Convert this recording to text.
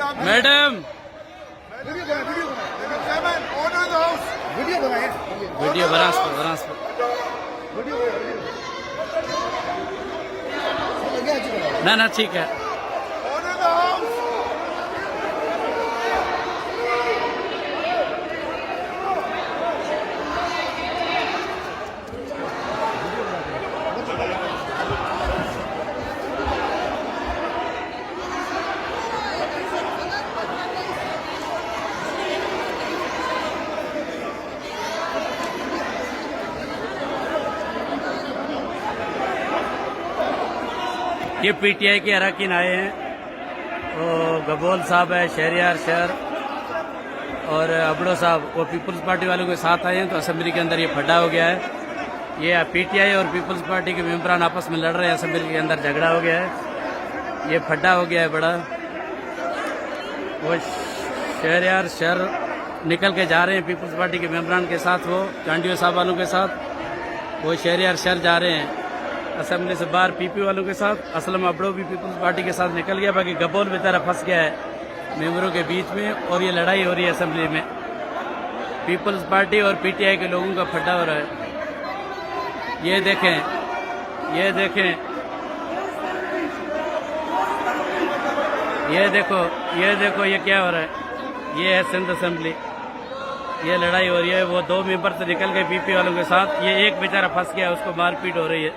Madam video बना ना ठीक है। ये पीटीआई के अरकान आए हैं, वो गबोल साहब है, शहरियार शहर और अबड़ो साहब, वो पीपल्स पार्टी वालों के साथ आए हैं। तो असेंबली के अंदर ये फड्डा हो गया है। ये पीटीआई और पीपल्स पार्टी के मेंबरान आपस में लड़ रहे हैं, असेंबली के अंदर झगड़ा हो गया है, ये फड्डा हो गया है बड़ा। वो शहरियार शहर निकल के जा रहे हैं पीपल्स पार्टी के मेंबरान के साथ, वो चांडियो साहब वालों के साथ, वो शहरियार शहर जा रहे हैं असेंबली से बाहर पीपी वालों के साथ। असलम अबड़ो भी पीपल्स पार्टी के साथ निकल गया, बाकी गबोल बेचारा फंस गया है मेंबरों के बीच में और ये लड़ाई हो रही है असेंबली में। पीपल्स पार्टी और पीटीआई के लोगों का फड्डा हो रहा है। ये देखें, ये देखें, ये देखो, ये देखो, ये क्या हो रहा है। ये है सिंध असेंबली, ये लड़ाई हो रही है। वो दो मेंबर से निकल गए पीपी वालों के साथ, ये एक बेचारा फंस गया, उसको मारपीट हो रही है।